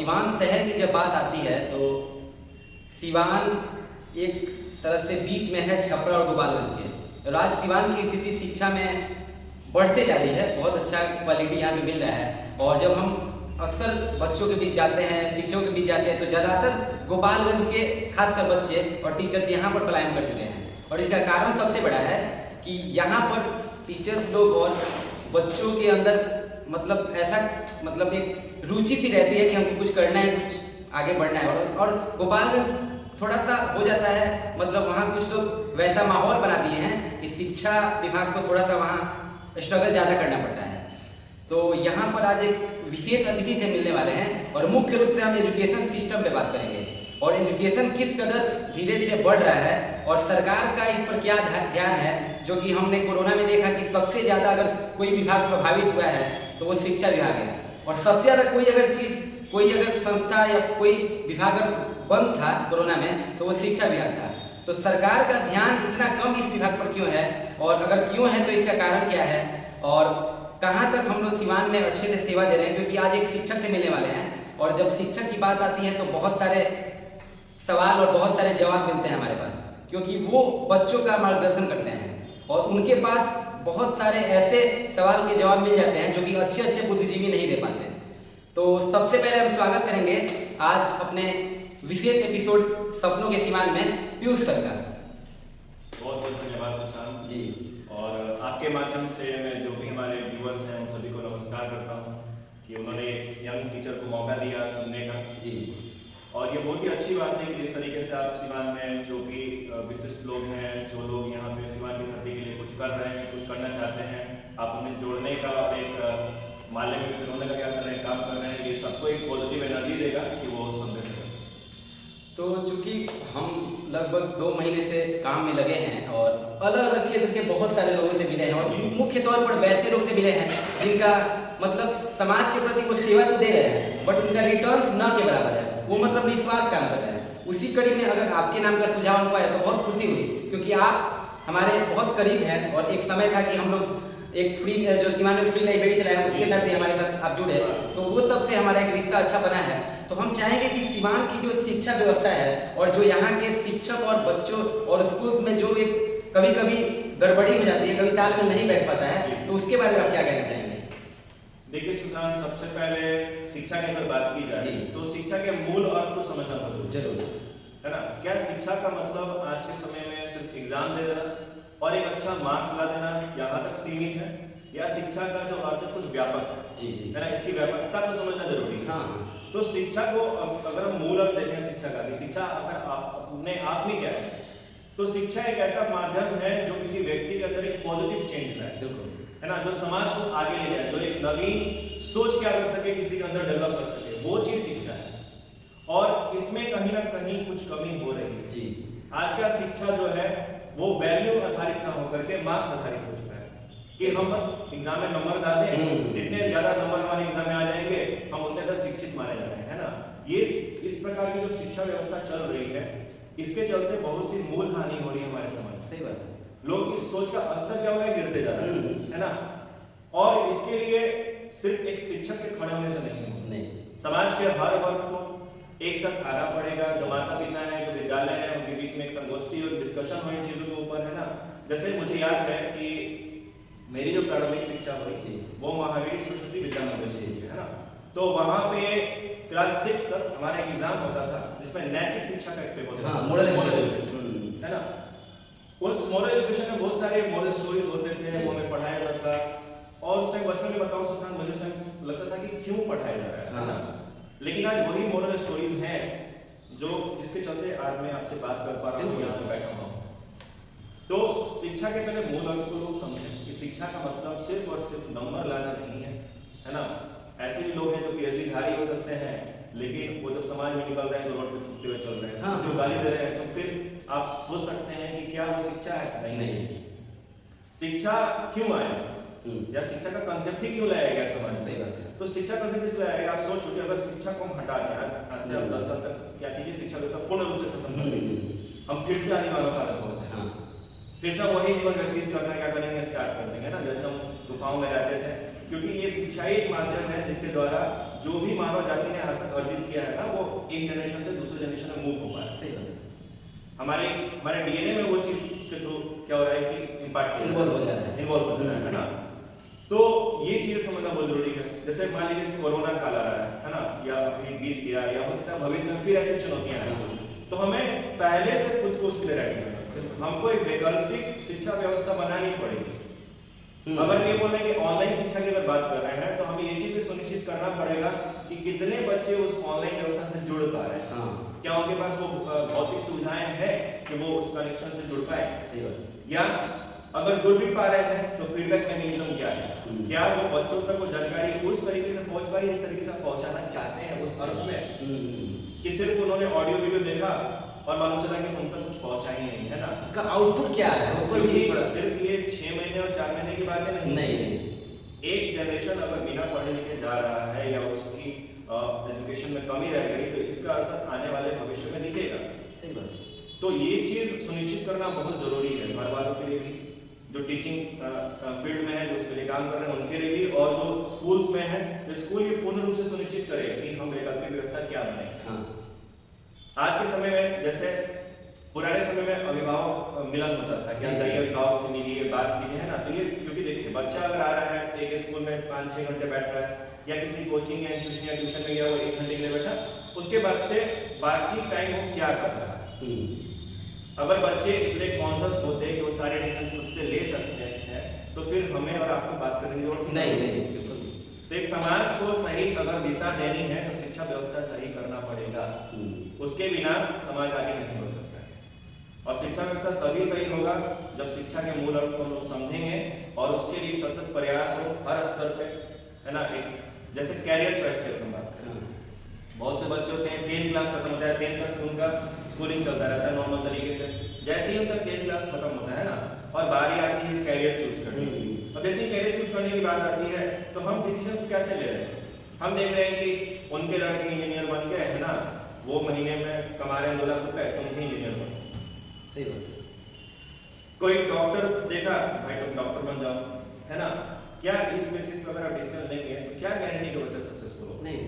सिवान शहर की जब बात आती है तो सिवान एक तरह से बीच में है छपरा और गोपालगंज के। और आज सिवान की स्थिति शिक्षा में बढ़ते जा रही है, बहुत अच्छा क्वालिटी यहाँ पे मिल रहा है। और जब हम अक्सर बच्चों के बीच जाते हैं, शिक्षकों के बीच जाते हैं, तो ज़्यादातर गोपालगंज के खासकर बच्चे और टीचर्स यहाँ पर पलायन कर चुके हैं। और इसका कारण सबसे बड़ा है कि यहाँ पर टीचर्स लोग और बच्चों के अंदर मतलब ऐसा मतलब एक रुचि सी रहती है कि हमको कुछ करना है, कुछ आगे बढ़ना है। और गोपालगंज थोड़ा सा हो जाता है, मतलब वहाँ कुछ लोग वैसा माहौल बना दिए हैं कि शिक्षा विभाग को थोड़ा सा वहाँ स्ट्रगल ज़्यादा करना पड़ता है। तो यहाँ पर आज एक विशेष अतिथि से मिलने वाले हैं और मुख्य रूप से हम एजुकेशन सिस्टम पे बात करेंगे और एजुकेशन किस कदर धीरे धीरे बढ़ रहा है और सरकार का इस पर क्या ध्यान है, जो कि हमने कोरोना में देखा कि सबसे ज़्यादा अगर कोई विभाग प्रभावित हुआ है तो वो शिक्षा विभाग है। और सबसे ज़्यादा कोई अगर संस्था या कोई विभाग अगर बंद था कोरोना में तो वो शिक्षा विभाग था। तो सरकार का ध्यान इतना कम इस विभाग पर क्यों है, और अगर क्यों है तो इसका कारण क्या है, और कहाँ तक हम लोग सिवान में अच्छे से सेवा दे रहे हैं। क्योंकि आज एक शिक्षक से मिलने वाले हैं और जब शिक्षक की बात आती है तो बहुत सारे सवाल और बहुत सारे जवाब मिलते हैं हमारे पास, क्योंकि वो बच्चों का मार्गदर्शन करते हैं और उनके पास बहुत सारे ऐसे सवाल के जवाब मिल जाते हैं जो कि अच्छे बुद्धिजीवी नहीं दे पाते। तो सबसे पहले हम स्वागत करेंगे आज अपने विशेष एपिसोड सपनों के सिवान में पीयूष सर का। बहुत बहुत धन्यवाद सुशांत जी। और आपके माध्यम से मैं जो भी हमारे व्यूअर्स हैं उन सभी को नमस्कार करता हूँ कि उन्होंने यंग टीचर को मौका दिया सुनने का। जी। और ये बहुत ही अच्छी बात है कि जिस तरीके से आप सिवान में जो भी विशिष्ट लोग हैं, जो लोग यहाँ पे सिवान की धरती के लिए कुछ कर रहे हैं, कुछ करना चाहते हैं, आप उन्हें जोड़ने का और एक माले में पिरोने का क्या कर रहे हैं, काम कर रहे हैं, ये सबको एक पॉजिटिव एनर्जी देगा कि वो समृद्ध कर सके। तो चूंकि हम लगभग 2 महीने से काम में लगे हैं और अलग अलग क्षेत्र के बहुत सारे लोगों से मिले हैं और मुख्य तौर पर वैसे लोग से मिले हैं जिनका मतलब समाज के प्रति वो सेवा तो दे रहे हैं बट उनका रिटर्न्स न के बराबर है, वो मतलब निस्वार्थ काम कर रहे हैं। उसी कड़ी में अगर आपके नाम का सुझाव हो पाया तो बहुत खुशी हुई, क्योंकि आप हमारे बहुत करीब हैं और एक समय था कि हम लोग एक फ्री जो सिवान में फ्री लाइब्रेरी चलाया उसके साथ भी हमारे साथ आप जुड़े, तो वो सबसे हमारा एक रिश्ता अच्छा बना है। तो हम चाहेंगे कि सिवान की जो शिक्षा व्यवस्था है और जो यहाँ के शिक्षक और बच्चों और स्कूल्स में जो एक कभी कभी गड़बड़ी हो जाती है, कभी तालमेल नहीं बैठ पाता है, तो उसके बारे में आप क्या कहना चाहेंगे? देखिए सुशांत, सबसे पहले शिक्षा की अगर बात की जाए तो शिक्षा के मूल अर्थ को समझना बहुत जरूर है ना। क्या शिक्षा का मतलब आज के समय में सिर्फ एग्जाम दे देना और एक अच्छा मार्क्स ला देना यहाँ तक सीमित है, या शिक्षा का जो अर्थ कुछ व्यापक है? जी है ना, इसकी व्यापकता को समझना जरूरी है। हाँ। तो शिक्षा को अगर हम मूल अर्थ देखें शिक्षा का, कि शिक्षा अगर अपने आप में क्या है, तो शिक्षा एक ऐसा माध्यम है जो किसी व्यक्ति के अंदर एक पॉजिटिव चेंज लाए, है ना, जो समाज को आगे ले जाए, जो एक नवीन सोच क्या कर सके, किसी के अंदर डेवलप कर सके, वो चीज शिक्षा है। और इसमें कहीं ना कहीं कुछ कमी हो रही है। जी। आज का शिक्षा जो है वो वैल्यू आधारित ना होकर के मार्क्स आधारित हो चुका है कि हम बस एग्जाम में नंबर डाल दें, जितने ज्यादा नंबर हमारे एग्जाम में आ जाएंगे हम उतने ज्यादा शिक्षित माने जा रहे हैं, है ना। ये इस प्रकार की जो शिक्षा व्यवस्था चल रही है, इसके चलते बहुत सी मूल हानि हो रही है हमारे समाज में। सही बात है। लोग इस सोच का स्तर क्या हो रहा है, गिरते जा रहा है ना। और इसके लिए सिर्फ एक शिक्षक के खड़े होने से नहीं, समाज के हर वर्ग को एक साथ आना पड़ेगा। जो माता पिता है, जो विद्यालय है, उनके बीच में एक संगोष्ठी और डिस्कशन हो इन चीजों के ऊपर, है ना। जैसे मुझे याद है कि मेरी जो प्रारंभिक शिक्षा हुई थी वो महावीर सरस्वती विद्या मंदिर से, है ना। तो वहाँ पे क्लास 6 तक हमारा एग्जाम होता था जिसमें नैतिक शिक्षा का एक पेपर होता था, मोरल एजुकेशन, है ना। उस मोरल एजुकेशन में बहुत सारे मोरल स्टोरीज होते थे, वो हमें पढ़ाया जाता था। और उस टाइम बचपन में बताऊं सुशांत, मुझे उस टाइम लगता था कि क्यों पढ़ाया जा रहा है ना। लेकिन आज वही मोरल स्टोरीज हैं जो जिसके चलते आज मैं आपसे बात कर पा रहा हूँ, यहाँ पे बैठा हुआ हूँ। तो शिक्षा के पहले मूल अर्थ को लोग समझें कि शिक्षा का मतलब सिर्फ और सिर्फ नंबर लाना नहीं है ना। ऐसे भी लोग हैं जो पीएचडी धारी हो सकते हैं, लेकिन वो जब समाज में निकल रहे हैं तो रोड पे थूकते हुए चल रहे हैं, किसी को गाली दे रहे हैं, तो फिर आप सोच सकते हैं कि क्या वो शिक्षा है? नहीं। शिक्षा क्यों आया या शिक्षा का कंसेप्ट ही क्यों लाया गया समाज में? तो शिक्षा कंसेप्ट इसलिए लाया गया, आप सोच चुके, अगर शिक्षा को हम हटा दें, आज से आप 10 साल तक क्या कीजिए, शिक्षा व्यवस्था पूर्ण रूप से खत्म कर देंगे, हम फिर से आने वालों का अलग हैं, फिर से वही जीवन व्यतीत करना क्या करेंगे, स्टार्ट कर देंगे ना, जैसे हम गुफाओं में रहते थे। क्योंकि ये शिक्षा एक माध्यम है जिसके द्वारा जो भी मानव जाति ने आज तक अर्जित किया है ना, वो एक जनरेशन से दूसरे जनरेशन में मूव हो पा रहा है। सही बात है। हमारे डीएनए में वो चीज उसके थ्रू क्या हो रहा है कि इम्पैक्ट इन्वॉल्व हो जा रहा है। इन्वॉल्व हो जा रहा है ना। तो ये चीज समझना बहुत जरूरी है। जैसे मान लीजिए कोरोना काल आ रहा है ना, या अभी बीत गया, या हो सकता है भविष्य में फिर ऐसी चुनौतियां आएंगी, तो हमें पहले से खुद को उसके लिए रेडी करना पड़ेगा। हमको एक वैकल्पिक शिक्षा व्यवस्था बनानी पड़ेगी। अगर ये बोल रहे हैं कि ऑनलाइन शिक्षा की अगर बात कर रहे हैं, तो हमें ये चीज भी सुनिश्चित करना पड़ेगा कि कितने बच्चे उस ऑनलाइन व्यवस्था से जुड़ पा रहे हैं। हाँ। क्या उनके पास वो भौतिक सुविधाएं हैं कि वो उस कनेक्शन से जुड़ पाए, या अगर जुड़ भी पा रहे हैं तो फीडबैक मैकेनिज्म क्या है, क्या वो बच्चों तक वो जानकारी उस तरीके से पहुंच पा रही है जिस तरीके से आप पहुंचाना चाहते हैं, उस अर्थ में कि सिर्फ उन्होंने ऑडियो वीडियो देखा और मालूम चला कि उन तक कुछ पहुंचा ही नहीं है ना। उसका आउटपुट क्या है, उस पर भी सिर्फ ये 6 महीने और 4 महीने की बातें नहीं। एक जनरेशन अगर बिना पढ़े लिखे जा रहा है या उसकी एजुकेशन में कमी रह गई, तो इसका असर आने वाले भविष्य में दिखेगा। सही बात है। तो ये चीज सुनिश्चित करना बहुत जरूरी है, घर वालों के लिए भी, जो टीचिंग फील्ड में है, जो उसके लिए काम कर रहे हैं उनके लिए भी, और जो स्कूल्स में है, तो स्कूल ये पूर्ण रूप से सुनिश्चित करे कि हम वैकल्पिक व्यवस्था क्या बनाए। हाँ। आज के समय में, जैसे पुराने समय में अभिभावक मिलन होता था, क्या चाहिए अभिभावक से मिलिए, बात कीजिए, है ना। तो ये क्योंकि देखिए बच्चा अगर आ रहा है एक स्कूल में 5-6 घंटे बैठ रहा है, या किसी कोचिंग या इंस्टीट्यूशन या ट्यूशन में गया वो 1 घंटे के लिए बैठा, उसके बाद से बाकी टाइम वो क्या कर रहा है। अगर बच्चे इतने कॉन्शियस होते हैं कि वो सारे डिसीजन खुद से ले सकते हैं, तो फिर हमें और आपको बात करने की जरूरत नहीं। तो एक समाज को सही अगर दिशा देनी है तो शिक्षा व्यवस्था सही करना पड़ेगा। उसके बिना समाज आगे नहीं बढ़ सकता है। और शिक्षा व्यवस्था तभी सही होगा जब शिक्षा के मूल अर्थ को हम लोग समझेंगे और उसके लिए सतत प्रयास हो हर स्तर पे, है ना। एक जैसे कैरियर चॉइस की हम बात करें, बहुत से बच्चे होते हैं 10th क्लास खत्म होता है, 10th तक उनका स्कूलिंग चलता रहता है नॉर्मल तरीके से। जैसे ही उनका 10th क्लास खत्म होता है ना, और बारी आती है कैरियर चूज करने की। अब जैसे ही कैरियर चूज करने की बात आती है, तो हम डिसीजंस कैसे ले रहे हैं। हम देख रहे हैं कि उनके लड़के इंजीनियर बन गए, है ना, वो महीने में कमा रहे हैं 2 लाख रुपए, तुम भी इंजीनियर बनो। सही बात है। कोई डॉक्टर देखा, भाई तुम डॉक्टर बन जाओ, है ना। क्या इस बेसिस पर अगर आप डिसीजन लेंगे तो क्या गारंटी कि बच्चा सक्सेसफुल हो। नहीं।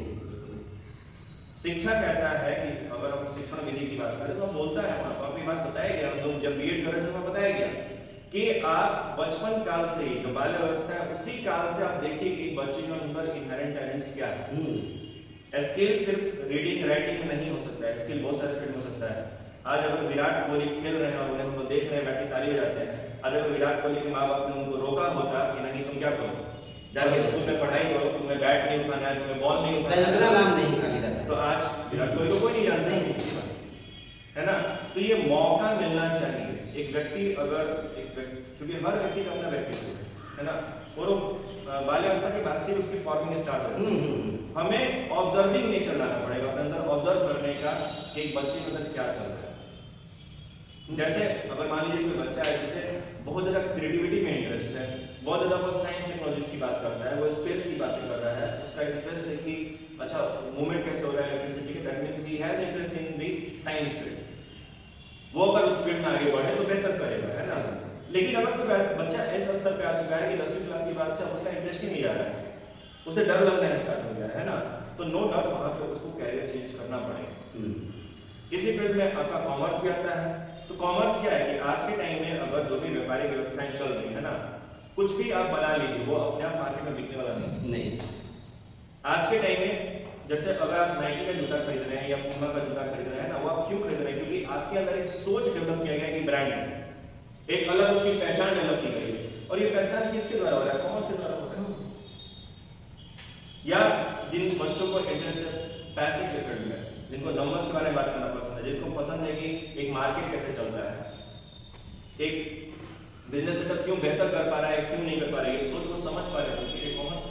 शिक्षा कहता है कि अगर हम शिक्षण विधि की बात करें तो हम बोलता है, वहाँ पर बात बताया गया, हम लोग जब बीएड कर रहे थे वहाँ बताया गया कि आप बचपन काल से ही, जो बाल्य अवस्था है उसी काल से आप देखिए कि बच्चे के अंदर इनहेरेंट टैलेंट्स क्या है। स्किल सिर्फ रीडिंग राइटिंग में नहीं हो सकता है, स्किल बहुत सारे फील्ड में हो सकता है। आज अगर विराट कोहली खेल रहे हैं और उन्हें हम लोग देख रहे हैं, बैठ के ताली बजाते हैं, आज अगर विराट कोहली के माँ बाप ने उनको रोका होता कि नहीं तुम क्या करो, जाके स्कूल में पढ़ाई करो, तुम्हें बैट नहीं उठाना है, तुम्हें बॉल नहीं उठाना है, नाम नहीं निकाली जाता, तो आज विराट कोहली को कोई नहीं जानता है ना। तो ये मौका मिलना चाहिए एक व्यक्ति, अगर क्योंकि हर व्यक्ति का अपना व्यक्तित्व है ना, और बाल्यावस्था के बाद से उसकी फॉर्मिंग स्टार्ट हो जाती है। हमें ऑब्जर्विंग नेचर लाना पड़ेगा अपने अंदर, ऑब्जर्व करने का कि एक बच्चे के अंदर क्या चल रहा है। जैसे अगर मान लीजिए कोई बच्चा है जिसे बहुत ज़्यादा क्रिएटिविटी में इंटरेस्ट है, बहुत ज़्यादा वो साइंस टेक्नोलॉजीज की बात करता है, वो स्पेस की बातें कर रहा है, उसका इंटरेस्ट है कि अच्छा मूवमेंट कैसे हो रहा है इलेक्ट्रिसिटी के, that means he has interest in the science field. वो अगर उस फील्ड में आगे बढ़े तो बेहतर करेगा, है ना। लेकिन अगर कोई बच्चा ऐसा स्तर पे आ चुका है कि 10वीं क्लास के बाद से अब उसका इंटरेस्ट ही नहीं आ रहा है, उसे डर लगना स्टार्ट हो गया है ना, तो नो डाउट वहाँ पे उसको कैरियर चेंज करना पड़ेगा। इसी फील्ड में आपका कॉमर्स भी आता है। तो कॉमर्स क्या है कि आज के टाइम में अगर जो भी व्यापारिक व्यवस्थाएं चल रही है ना, कुछ भी आप बना लीजिए, वो अपने आप मार्केट में बिकने वाला नहीं। आज के टाइम में जैसे अगर आप नाइकी का जूता खरीद रहे हैं या पूमा का जूता खरीद रहे हैं ना, वो आप क्यों खरीद रहे हैं, क्योंकि आपके अंदर एक सोच डेवलप किया गया कि ब्रांड है, एक अलग उसकी पहचान डेवलप की गई है। और ये पहचान किसके द्वारा हो रहा है, कॉमर्स के द्वारा हो रहा है। या जिन बच्चों को इंटरेस्ट है पैसे के फील्ड में, जिनको नंबर्स के बारे में बात करना पसंद है, जिनको पसंद है कि एक मार्केट कैसे चल रहा है, एक बिजनेस सेटअप क्यों बेहतर कर पा रहा है, क्यों नहीं कर पा रहा है, ये सोच को समझ पा रहे हैं, क्योंकि कॉमर्स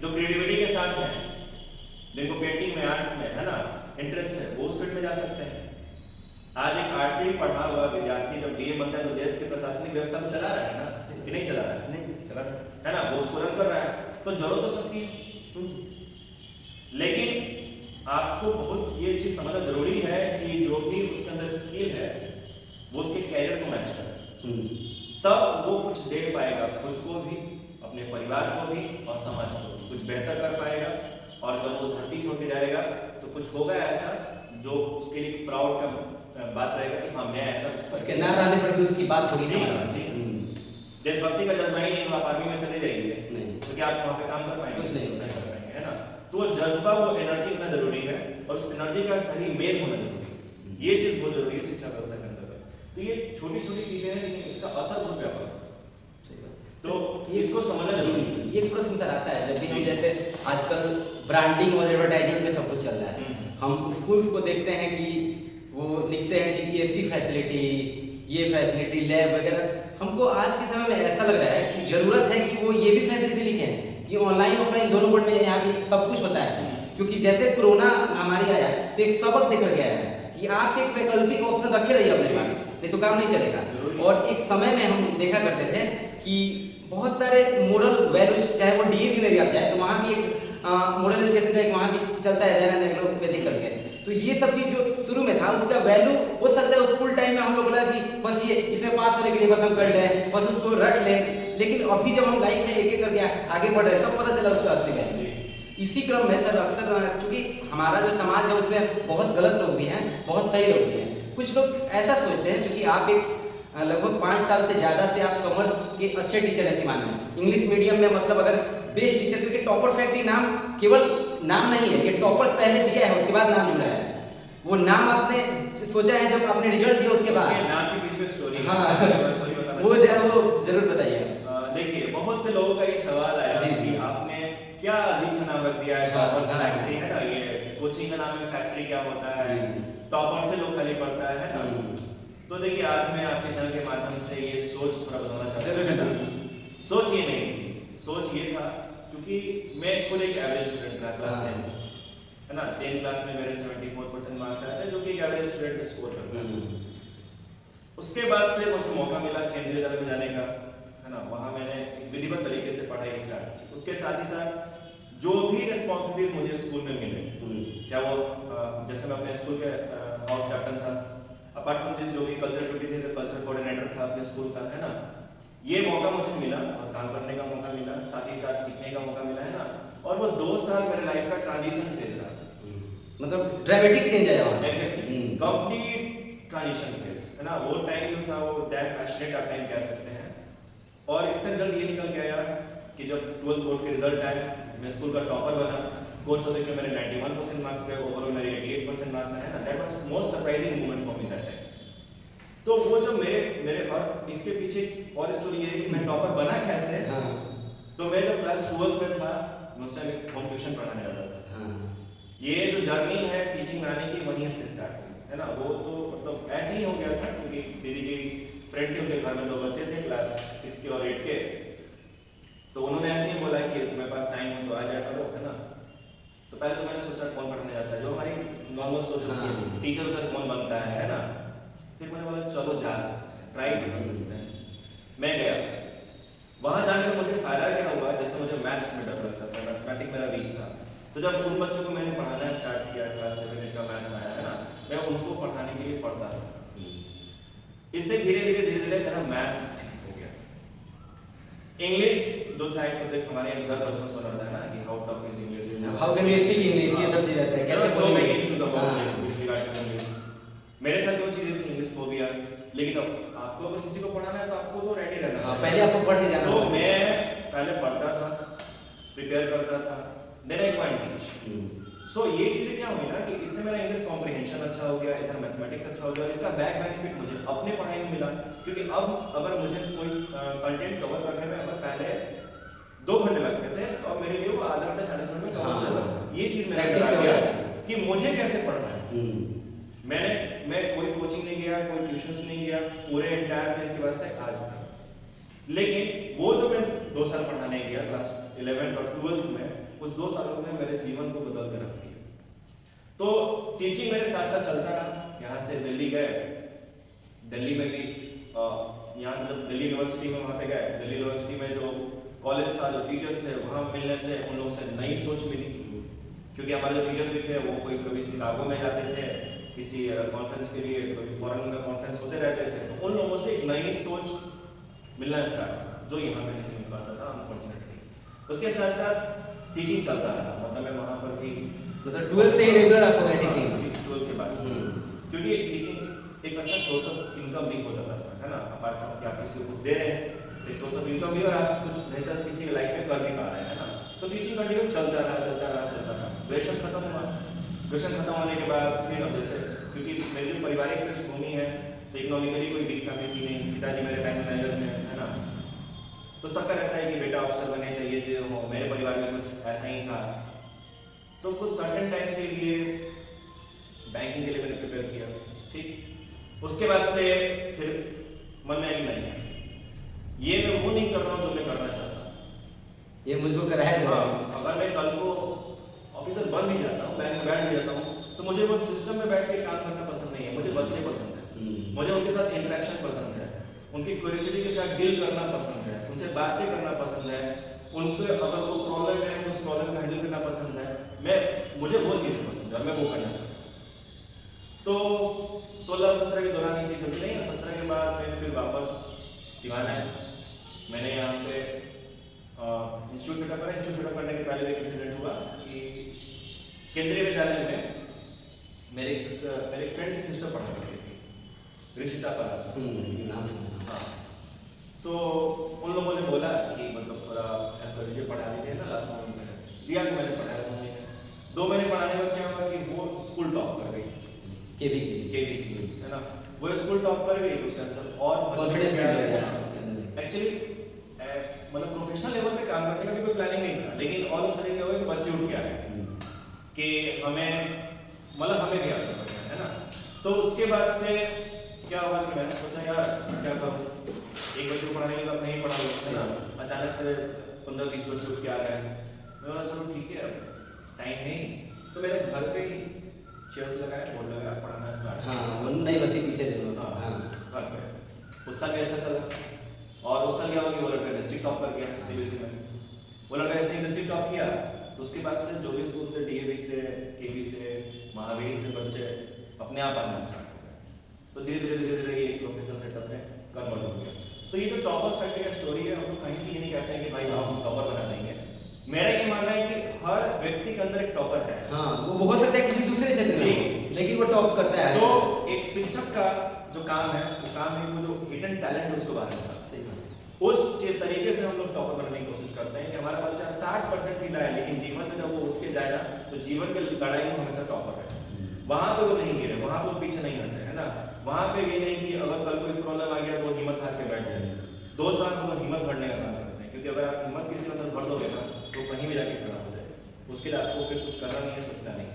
जो क्रिएटिविटी के साथ है, जिनको पेंटिंग में, आर्ट्स में, है ना, इंटरेस्ट है, वो उस फील्ड में जा सकते हैं। आज एक आर्ट्स से ही पढ़ा हुआ विद्यार्थी जब डीएम बनता है तो देश के प्रशासनिक व्यवस्था को चला रहा है ना, कि नहीं चला रहा है, नहीं चला रहा है ना, वो उसको रन कर रहा है। तो जरूरत तो सबकी, लेकिन आपको बहुत ये चीज समझना जरूरी है कि जो भी उसके अंदर स्किल है वो उसके कैरियर को मैच करे, तब वो कुछ दे पाएगा, खुद को भी, अपने परिवार को भी और समाज को कुछ बेहतर कर पाएगा। और जब वो धरती छोड़ के जाएगा तो कुछ होगा ऐसा जो उसके लिए प्राउड का बात रहेगा कि हाँ मैं ऐसा उसके ना रहने पर भी उसकी बात होगी। जी हाँ, जी। देशभक्ति का जज्बा ही नहीं हो, आप आर्मी में चले जाइए नहीं। तो क्या आप वहाँ पे काम कर पाएंगे? कुछ नहीं कर पाएंगे, है ना। तो वो जज्बा, वो एनर्जी होना जरूरी है और उस एनर्जी का सही मेल होना जरूरी है। ये चीज बहुत जरूरी है शिक्षा व्यवस्था के अंदर। तो ये छोटी छोटी चीजें हैं लेकिन इसका असर बहुत व्यापक है, तो इसको समझना जरूरी है। ये प्रश्न सर आता है जब भी हम जैसे आजकल ब्रांडिंग और एडवर्टाइजमेंट में सब कुछ चल रहा है, हम स्कूल्स को देखते हैं कि वो लिखते हैं कि एसी फैसिलिटी, ये फैसिलिटी, लैब वगैरह। हमको आज के समय में ऐसा लग रहा है कि जरूरत है कि वो ये भी फैसिलिटी लिखें कि ऑनलाइन ऑफलाइन दोनों मोड में यहाँ पे सब कुछ होता है। क्योंकि जैसे कोरोना महामारी आया तो एक सबक देकर गया है कि आप एक वैकल्पिक ऑप्शन रखे रहिए अपने पास, नहीं तो काम नहीं चलेगा। और एक समय में हम देखा करते थे कि बहुत सारे मोरल वैल्यूज, चाहे वो डीएवी में भी आप जाए तो वहाँ भी एक मोरल एजुकेशन का एक वहाँ भी चलता है रहना एग्रोपैथिक करके। तो ये सब चीज जो शुरू में था उसका वैल्यू हो सकता है स्कूल टाइम में हम लोग लगा कि बस ये इसमें पास होने के लिए बस हम कर लें, बस उसको रट लें। लेकिन अभी जब हम लाइफ में एक एक करके आगे बढ़ रहे हैं तब पता चला उसका असली वैल्यू। इसी क्रम में सर अक्सर चूंकि हमारा जो समाज है उसमें बहुत गलत लोग भी हैं, बहुत सही लोग भी हैं। कुछ लोग ऐसा सोचते हैं क्योंकि आप एक लगभग 5 साल से ज़्यादा से आप कॉमर्स के अच्छे टीचर हैं सीमान में, इंग्लिश मीडियम में, मतलब अगर बेस्ट टीचर, क्योंकि टॉपर फैक्ट्री नाम केवल नाम नहीं है, ये टॉपर्स पहले दिया है उसके बाद नाम जुड़ा है। वो नाम आपने सोचा है जब आपने रिजल्ट दिया उसके बाद? नाम के बीच में स्टोरी हाँ है, वो जरूर बताइए। देखिए बहुत से लोगों का ये सवाल आया कि आपने क्या अजीब सा नाम रख दिया है, टॉपर्स फैक्ट्री, है ना। ये कोचिंग का नाम है, फैक्ट्री क्या होता है, टॉपर से लोग खाली पढ़ता है ना। तो देखिए आज मैं आपके चैनल के माध्यम से ये सोच थोड़ा बताना चाहता हूँ। सोच ये नहीं थी, सोच ये था क्योंकि मैं खुद एक एवरेज स्टूडेंट था क्लास 10 में, है ना। 10 क्लास में मेरे 74% मार्क्स आए थे जो कि एक एवरेज स्टूडेंट का स्कोर करता है। उसके बाद से मुझे मौका मिला केंद्रीय विद्यालय में जाने का, है ना। वहाँ मैंने विधिवत तरीके से पढ़ाई स्टार्ट की। उसके साथ ही साथ जो भी रिस्पॉन्सिबिलिटीज मुझे स्कूल में मिले, क्या वो जैसे मैं अपने स्कूल के हाउस कैप्टन था, अपार्ट फ्रॉम दिस जो भी कल्चर एक्टिविटी थे, कल्चर कोऑर्डिनेटर था अपने स्कूल का, है ना। ये मौका मुझे मिला और काम करने का मौका मिला, साथ ही साथ सीखने का मौका मिला, है ना। और वो 2 साल मेरे लाइफ का ट्रांजिशन फेज रहा, मतलब ड्रामेटिक चेंज आया। एग्जैक्टली, कंप्लीट ट्रांजिशन फेज, है ना। वो टाइम जो था वो डैम पैशनेट आप टाइम कह सकते हैं। और इसका रिजल्ट ये निकल के आया कि जब 12th बोर्ड के रिजल्ट आए, मैं स्कूल का टॉपर बना। कोच होते कि मेरे 91% मार्क्स गए, ओवरऑल मेरे 88% मार्क्स आए ना। That was most surprising moment for me that time. तो वो जब मेरे और इसके पीछे और स्टोरी ये है कि मैं टॉपर बना कैसे। तो मैं जब क्लास 12 में था उस टाइम होम ट्यूशन पढ़ाने जाता था। ये जो जर्नी है टीचिंग में आने की वहीं से स्टार्ट हुई, है ना। वो तो मतलब ऐसे ही हो गया था क्योंकि दीदी की फ्रेंड थे, उनके घर में 2 बच्चे थे क्लास 6 के और 8 के। तो उन्होंने ऐसे ही बोला कि तुम्हारे पास टाइम हो तो आ जाया करो, है ना। तो पहले तो मैंने सोचा कौन पढ़ने जाता है, जो हमारी नॉर्मल सोच होती है, टीचर उधर कौन बनता है ना। फिर मैंने बोला चलो जा सकते हैं, ट्राई कर सकते हैं। मैं गया, वहाँ जाने में मुझे फायदा क्या हुआ, जैसे मुझे मैथ्स में डर लगता था, मैथमेटिक मेरा वीक था। तो जब उन बच्चों को मैंने पढ़ाना स्टार्ट किया, क्लास 7 का मैथ्स आया, है ना, मैं उनको पढ़ाने के लिए पढ़ता था। इससे धीरे धीरे मेरा मैथ्स हो गया। इंग्लिश जो था एक सब्जेक्ट हमारे घर बचपन से बना था ना कि how tough is English, how can you speak English, ये सब चीज रहता है। कैसे so many issues about English. मेरे साथ वो चीजें थी, इंग्लिश फोबिया। लेकिन अब आपको अगर किसी को पढ़ाना है तो आपको तो रेडी रहना है। पहले आपको पढ़ के जाना। तो मैं पहले पढ़ता था, प्रिपेयर करता था, then I go and teach. So ये चीजें क्या हुई ना कि इससे मेरा इंग्लिश कॉम्प्रिहेंशन अच्छा हो गया, इधर मैथमेटिक्स अच्छा हो गया। इसका बैक बेनिफिट मुझे अपने पढ़ाई में मिला क्योंकि अब अगर मुझे कोई कंटेंट कवर करने में अगर पहले 2 घंटे लगते थे तो अब मेरे लिए वो आधा घंटा 40 मिनट में कवर हो जाता। ये चीज मैंने करा दिया कि मुझे कैसे पढ़ना है। मैं कोई कोचिंग नहीं गया, कोई ट्यूशंस नहीं गया पूरे एंटायर 10 के बाद से आज तक। लेकिन वो जो मैं 2 साल पढ़ाने गया क्लास 11th और 12th में, उस 2 सालों में मेरे जीवन को बदल के रख दिया। तो टीचिंग मेरे साथ साथ चलता रहा। यहाँ से दिल्ली गए, दिल्ली में भी यहाँ से जब दिल्ली यूनिवर्सिटी में वहाँ पे गए, दिल्ली यूनिवर्सिटी में जो कॉलेज था, जो टीचर्स थे, वहाँ मिलने से उन लोगों से नई सोच मिली। क्योंकि हमारे जो टीचर्स भी थे वो कोई कभी शिकागो में जाते थे किसी कॉन्फ्रेंस के लिए, कभी फॉरेन में कॉन्फ्रेंस होते रहते थे। तो उन लोगों से एक नई सोच मिलना स्टार्ट, जो यहाँ पे नहीं मिल पाता था अनफॉर्चुनेटली। उसके साथ साथ टीचिंग चलता रहा, मतलब मैं वहाँ पर भी मतलब 12 से ही रेगुलर आपको मैं टीचिंग 12 के बाद से, क्योंकि टीचिंग एक अच्छा सोर्स ऑफ इनकम भी हो जाता था, है ना, अपार्ट फ्रॉम कि आप किसी को कुछ दे रहे हैं, एक सोर्स ऑफ इनकम भी, और आप कुछ बेहतर किसी की लाइफ में कर भी पा रहे हैं, है ना। तो टीचिंग कंटिन्यू चलता रहा। ग्रेजुएशन खत्म हुआ, ग्रेजुएशन खत्म होने के बाद फिर अब जैसे, क्योंकि मेरी जो पारिवारिक पृष्ठभूमि है तो इकोनॉमिकली कोई बिग फैमिली थी नहीं, पिताजी मेरे बैंक मैनेजर थे, है ना, तो सबका रहता है कि बेटा अफसर बने, चाहिए से हो, मेरे परिवार में कुछ ऐसा ही था। तो कुछ सर्टेन टाइम के लिए बैंकिंग के लिए मैंने प्रिपेयर किया, ठीक। उसके बाद से फिर मन में आई नहीं, ये मैं वो नहीं कर रहा हूँ जो मैं करना चाहता, ये मुझको कराया है। हाँ, अगर मैं कल को ऑफिसर बन भी जाता हूँ, बैंक में बैठ भी जाता हूँ, तो मुझे वो सिस्टम में बैठ के काम करना पसंद नहीं है। मुझे बच्चे पसंद है, मुझे उनके साथ इंटरेक्शन पसंद है, उनकी क्यूरियोसिटी के साथ डील करना पसंद है, उनसे बातें करना पसंद है, उनके अगर वो प्रॉब्लम है उस प्रॉब्लम को हैंडल करना पसंद है। मुझे वो चीज़ें पसंद है, मैं वो करना चाहता हूँ। तो 16-17 के दौरान ये चीज़ होती नहीं है। 17 के बाद मैं फिर वापस सिवान आया। मैंने यहाँ पे इंस्टीट्यूट सेटअप करा। इंस्टीट्यूट सेटअप करने के पहले एक इंसिडेंट हुआ कि केंद्रीय विद्यालय में मेरे एक फ्रेंड की सिस्टर पढ़ा करती थी, ऋषिता पराशर। हाँ, तो उन लोगों ने बोला कि मतलब थोड़ा हेल्प कर लीजिए, पढ़ा लीजिए ना। लास्ट मोमेंट में रिया को मैंने पढ़ाया 2 महीने। 2 महीने पढ़ाने में क्या हुआ कि वो स्कूल टॉप कर गई, केवी, है ना। वो स्कूल टॉप कर गई, उसका आंसर और एक्चुअली मतलब प्रोफेशनल लेवल पे काम करने का भी कोई प्लानिंग नहीं था, लेकिन ऑल ऑफ सडन क्या हुआ कि बच्चे उठ के आ गए कि हमें भी अवसर मिल गया, है ना। तो उसके बाद से क्या हुआ कि मैंने सोचा यार क्या करूँ, एक बच्चे को पढ़ाने के बाद नहीं पढ़ा लो, है ना। अचानक से 15-20 बच्चे उठ के आ गए। मैं बोला चलो ठीक है, अब टाइम नहीं, तो मेरे घर पे ही चेयर्स लगाए, बोल रहे यार पढ़ाना स्टार्ट। हाँ, नहीं बस पीछे हाँ, घर पे उस साल भी ऐसा चला। और उस साल क्या हुआ कि वो लड़का डिस्ट्रिक्ट टॉप कर गया सीबीएसई में। वो लड़का ऐसे ही डिस्ट्रिक्ट टॉप किया, तो उसके बाद से जो भी स्कूल से, डीएवी से, केवी से, महावीर से बच्चे अपने आप आना स्टार्ट हो गए। तो धीरे धीरे ये प्रोफेशनल सेटअप में कन्वर्ट हो गया। तो ये जो टॉपर्स फैक्ट्री का स्टोरी है, हम लोग कहीं से ये नहीं कहते हैं कि भाई हम टॉपर बना देंगे। मेरा ये मानना है कि हर व्यक्ति के अंदर एक टॉपर है। हाँ, वो हो सकता है किसी दूसरे क्षेत्र में, लेकिन वो टॉप करता है। तो एक शिक्षक का जो काम है, वो काम है वो जो हिडन टैलेंट है उसको बाहर निकालना। उस तरीके से हम लोग टॉपर बनने की कोशिश करते हैं कि हमारा बच्चा 60% ही लाए, लेकिन जीवन में जब वो उठ के जाए ना, तो जीवन के लड़ाई में हमेशा टॉपर है। वहाँ पे वो नहीं गिरे, वहाँ पे वो पीछे नहीं हटे, है ना। वहाँ पे ये नहीं कि अगर कल कोई प्रॉब्लम आ गया तो वो हिम्मत हार के बैठ जाए। 2 साल हम लोग हिम्मत भरने का काम करते हैं, क्योंकि अगर आप हिम्मत किसी के अंदर भर दोगे ना, तो कहीं भी जाके खड़ा हो जाए। उसके लिए आपको फिर कुछ करना नहीं है, सोचना नहीं।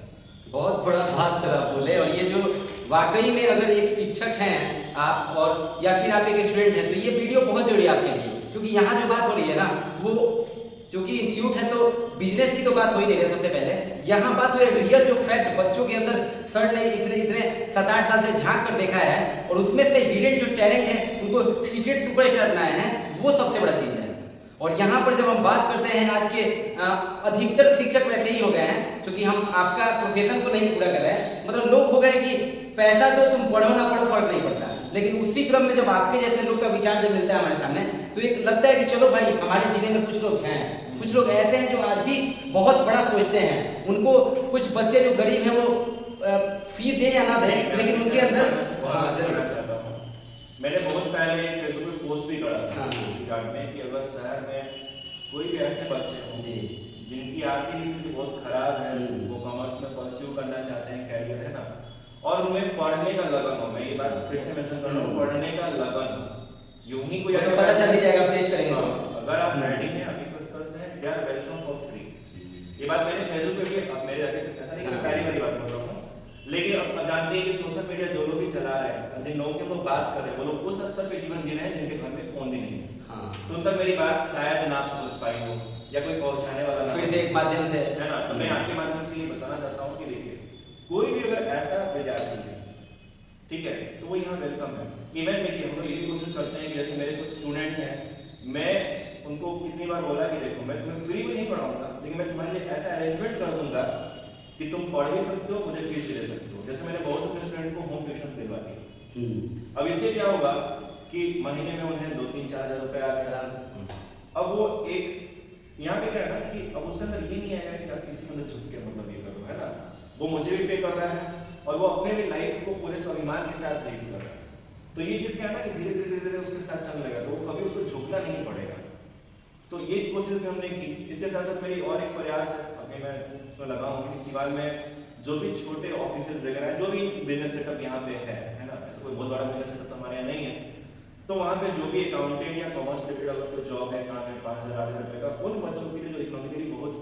बहुत बड़ा बात तरह बोले। और ये जो वाकई में अगर एक शिक्षक हैं आप, और या फिर आप एक स्टूडेंट हैं, तो ये वीडियो बहुत जरूरी है आपके लिए, क्योंकि यहाँ जो बात हो रही है ना, वो जो कि इंस्टीट्यूट है तो बिजनेस की तो बात हो ही नहीं रही। सबसे पहले यहाँ बात हो रही है रियल जो फैक्ट बच्चों के अंदर सर ने इतने 7-8 साल से झांक कर देखा है, और उसमें से हिडन जो टैलेंट है उनको सीक्रेट सुपरस्टार बनाया है, वो सबसे बड़ा चीज़ है। और यहाँ पर जब हम बात करते हैं, आज के अधिकतर शिक्षक वैसे ही हो गए हैं, क्योंकि हम आपका प्रोफेशन को नहीं पूरा कर रहे हैं। मतलब लोग हो गए कि पैसा तो तुम पढ़ो ना पढ़ो फर्क नहीं पड़ता, लेकिन उसी क्रम में जब आपके जैसे लोग का विचार जब मिलता है हमारे सामने, तो एक लगता है कि चलो भाई, हमारे जिले में कुछ लोग हैं, कुछ लोग ऐसे हैं जो आज भी बहुत बड़ा सोचते हैं। उनको कुछ बच्चे जो गरीब हैं वो फीस दे या ना दे, लेकिन उनके अंदर मैंने बहुत पहले फेसबुक पे पोस्ट भी करा था इस रिगार्ड में कि अगर शहर में कोई भी ऐसे बच्चे हों जिनकी आर्थिक स्थिति बहुत खराब है, वो कॉमर्स में परस्यू करना चाहते हैं, कैरियर है ना, और उनमें पढ़ने का लगन हो। मैं ये बात फिर से मेंशन कर रहा हूँ, पढ़ने का लगन। यूं ही कोई तो पता चल जाएगा, पेश करेंगे। अगर आप रेडी हैं, अभी स्तर से they are welcome for free. ये बात मैंने फेसबुक पे भी, अब मेरे आगे ऐसा नहीं कि पहली बार बात कर रहा हूँ, लेकिन अब जानते हैं कि सोशल मीडिया जो लोग भी चला रहे हैं, जिन लोगों की हम लोग बात कर रहे हैं, वो लोग उस स्तर पे जीवन जी रहे हैं जिनके घर में फोन भी नहीं है। तो उन तक मेरी बात शायद ना पहुंच पाई हो, या कोई पहुंचाने वाला फिर से एक माध्यम से, है ना। तो मैं आपके माध्यम से ये बताना चाहता हूँ कि देखिए, कोई भी अगर ऐसा विद्यार्थी है, ठीक है, तो वो यहाँ वेलकम है। इवन देखिए, हम लोग ये भी कोशिश करते हैं कि जैसे मेरे कुछ स्टूडेंट हैं, मैं उनको कितनी बार बोला कि देखो, मैं तुम्हें फ्री में नहीं पढ़ाऊंगा, लेकिन मैं तुम्हारे लिए ऐसा अरेंजमेंट कर दूंगा कि तुम पढ़ भी सकते हो, मुझे फीस भी दे सकते हो। जैसे मैंने बहुत सारे स्टूडेंट को होम ट्यूशन दिलवा दी। अब इससे क्या होगा कि महीने में उन्हें 2-3-4 हज़ार रुपये आ गए। अब वो एक यहाँ पे क्या है ना कि अब उसके अंदर ये नहीं आएगा कि आप किसी के अंदर झुक के मतलब ये करो, है ना। वो मुझे भी पे कर रहा है और वो अपने भी लाइफ को पूरे स्वाभिमान के साथ लीड कर रहा है। तो ये चीज़ क्या है ना कि धीरे धीरे धीरे धीरे उसके साथ चलने लगा, तो वो कभी उसको झुकना नहीं पड़ेगा। तो ये कोशिश भी हमने की। इसके साथ साथ मेरी और एक प्रयास है, अभी मैं उसमें लगा हूँ कि सिवान में जो भी छोटे ऑफिसेज वगैरह हैं, जो भी बिजनेस सेटअप यहाँ पे है ना, ऐसा कोई बहुत बड़ा बिजनेस सेटअप तो हमारे यहाँ नहीं है, तो वहाँ पे जो भी अकाउंटेंट या कॉमर्स रिलेटेड अगर कोई जॉब है, काम है 5,000 8,000 रुपये का, उन बच्चों के लिए जो इकोनॉमिकली बहुत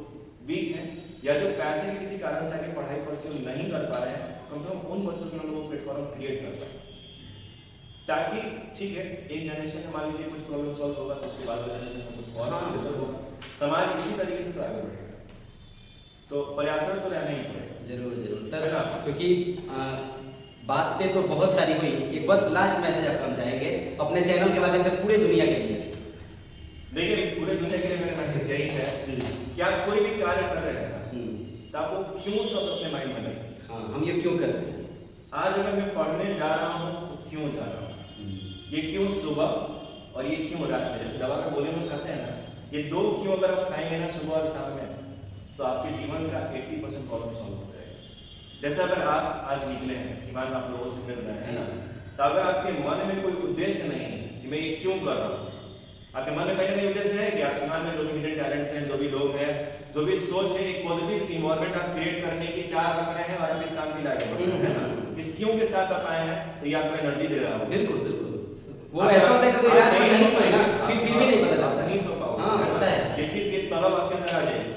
वीक है या जो पैसे के किसी कारण से आगे पढ़ाई परस्यू नहीं कर पा रहे हैं, कम से कम उन बच्चों के लिए हम लोग प्लेटफॉर्म क्रिएट कर पाए, ताकि ठीक है एक जनरेशन में मान लीजिए कुछ प्रॉब्लम सॉल्व होगा तो उसके बाद जनरेशन में कुछ और बेहतर होगा, समाज इसी तरीके से तो आगे बढ़ेगा। तो प्रयासरत तो रहना ही पड़ेगा। जरूर जरूर सर, क्योंकि बात पे तो बहुत सारी हुई, एक बस लास्ट मैसेज आपको हम चाहेंगे अपने चैनल के माध्यम से पूरे दुनिया के लिए। देखिए पूरे दुनिया के लिए मेरा मैसेज यही है कि आप कोई भी कार्य कर रहे हैं तो आपको क्यों शब्द अपने माइंड में लगे। हाँ, हम ये क्यों कर रहे हैं। आज अगर मैं पढ़ने जा रहा हूँ तो क्यों जा रहा हूँ, ये क्यों सुबह और ये क्यों रात में, जैसे दवा का गोली में खाते हैं ना, ये दो क्यों अगर आप खाएंगे ना सुबह और शाम में, तो आपके जीवन का 80% प्रॉब्लम सॉल्व हो जाएगा। जैसे अगर आप आज निकले हैं सिवान में, आप लोगों से मिल रहे हैं ना, तो अगर आपके मन में कोई उद्देश्य नहीं है कि मैं ये क्यों कर रहा हूँ, आपके मन में कहीं ना कहीं उद्देश्य है कि आप सिवान में जो भी हिडन टैलेंट्स हैं, जो भी लोग हैं, जो भी सोच है, एक पॉजिटिव इन्वायरमेंट आप क्रिएट करने की चाह रख रहे हैं और आप इस काम के लिए आगे बढ़ रहे हैं ना, इस क्यों के साथ आप आए हैं, तो ये आपको एनर्जी दे रहा होगा। बिल्कुल बिल्कुल, वो ऐसा होता है कि रात में नहीं सोए ना, फिर भी नहीं पता चलता, नहीं सो पाओगे। हाँ होता है, ये चीज की तलब आपके अंदर आ जाएगी।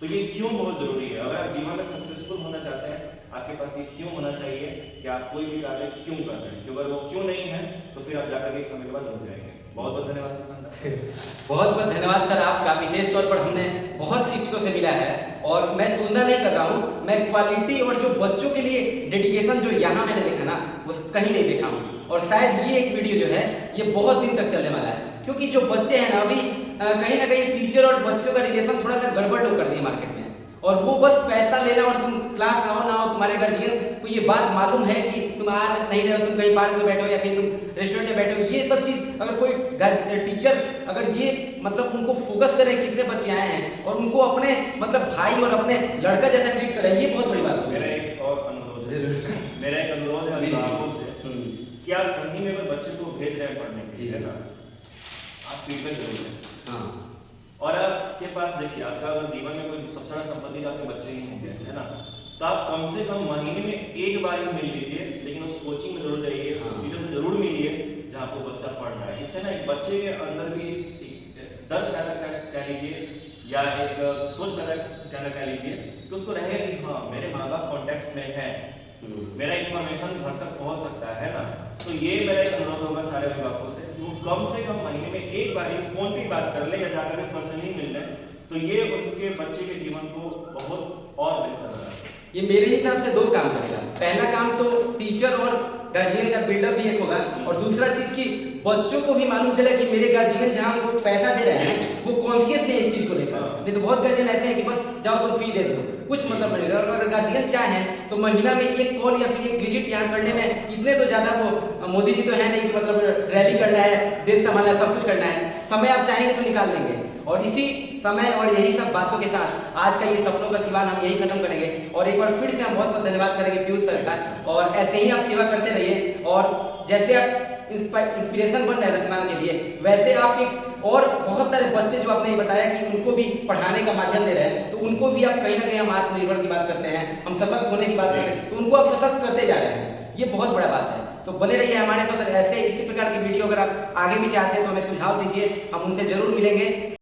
तो ये क्यों बहुत जरूरी है। अगर आप जीवन में सक्सेसफुल होना चाहते हैं, आपके पास ये क्यों होना चाहिए कि आप कोई भी कार्य क्यों कर रहे हैं, क्योंकि अगर वो क्यों नहीं है तो फिर आप जाकर के एक समय के बाद रुक जाएंगे। बहुत बहुत धन्यवाद सर। बहुत बहुत धन्यवाद सर आपका। विशेष तौर पर हमने बहुत शिक्षकों से मिला है और मैं तुलना नहीं कर रहा हूँ, मैं क्वालिटी और जो बच्चों के लिए डेडिकेशन जो यहाँ मैंने देखा ना, वो कहीं नहीं देखा हूँ। और शायद ये एक वीडियो जो है ये बहुत दिन तक चलने वाला है, क्योंकि जो बच्चे हैं ना अभी कहीं ना कहीं टीचर और बच्चों का रिलेशन थोड़ा सा गड़बड़ लोग कर दिए मार्केट में, और वो बस पैसा लेना और तुम क्लास रहो ना हो, तुम्हारे गार्जियन को ये बात मालूम है कि तुम आ नहीं रहे हो, तुम कहीं पार्क में बैठो या कहीं तुम रेस्टोरेंट में बैठो, ये सब चीज़ अगर कोई टीचर अगर ये मतलब उनको फोकस करे कितने बच्चे आए हैं और उनको अपने मतलब भाई और अपने लड़का जैसा ट्रीट करे, ये बहुत बड़ी बात है। मेरा एक और अनुरोध है, मेरा एक अनुरोध है अभिभावकों से कि आप कहीं में अगर बच्चे को भेज रहे हैं पढ़ने के लिए ना, आप फीडबैक जरूर दें। हाँ, और आपके पास देखिए आपका अगर जीवन में कोई सबसे बड़ा संपत्ति आपके बच्चे ही होंगे, है ना, तो आप कम से कम महीने में एक बार ही मिल लीजिए, लेकिन उस कोचिंग में जरूर जाइए, उस टीचर से जरूर मिलिए जहाँ आपको बच्चा पढ़ रहा है। इससे ना एक बच्चे के अंदर भी एक डर पैदा कह लीजिए या एक सोच पैदा कह लीजिए कि उसको रहेगा कि हाँ मेरे माँ बाप कॉन्टेक्ट में है, मेरा इंफॉर्मेशन घर तक पहुंच सकता है ना। तो ये मेरा एक अनुरोध होगा सारे अभिभावकों से, वो कम से कम महीने में एक बार ही फोन पे बात कर ले या जाकर के पर्सनली मिल लें, तो ये उनके बच्चे के जीवन को बहुत और बेहतर बनाएगा। ये मेरे हिसाब से दो काम करेगा। पहला काम तो टीचर और गार्जियन का बिल्डअप भी एक होगा, और दूसरा चीज की बच्चों को भी मालूम चले कि मेरे गार्जियन जहाँ उनको पैसा दे रहे हैं वो कॉन्शियस है इस चीज को लेकर। नहीं तो बहुत गार्जियन ऐसे हैं कि बस जाओ तुम फी दे दो, कुछ मतलब नहीं। अगर गार्जियन चाहें तो महीना में एक कॉल या फिर एक विजिट यहाँ करने में इतने तो ज्यादा वो मोदी जी तो है नहीं कि मतलब रैली करना है, देश संभालना है, सब कुछ करना है, समय आप चाहेंगे तो निकाल लेंगे। और इसी समय और यही सब बातों के साथ आज का ये सपनों का सिवान हम यही खत्म करेंगे, और एक बार फिर से हम बहुत बहुत धन्यवाद करेंगे पीयूष सर का। और ऐसे ही आप सेवा करते रहिए, और जैसे आप इंस्पिरेशन बन रहे हैं सिवान के लिए, वैसे आप एक और बहुत सारे बच्चे जो आपने बताया कि उनको भी पढ़ाने का माध्यम दे रहे हैं, तो उनको भी आप कहीं ना कहीं हम आत्मनिर्भर की बात करते हैं, हम सशक्त होने की बात करते हैं, तो उनको आप सशक्त करते जा रहे हैं। ये बहुत बड़ा बात है। तो बने रहिए हमारे साथ, ऐसे इसी प्रकार की वीडियो अगर आप आगे भी चाहते हैं तो हमें सुझाव दीजिए, हम उनसे जरूर मिलेंगे।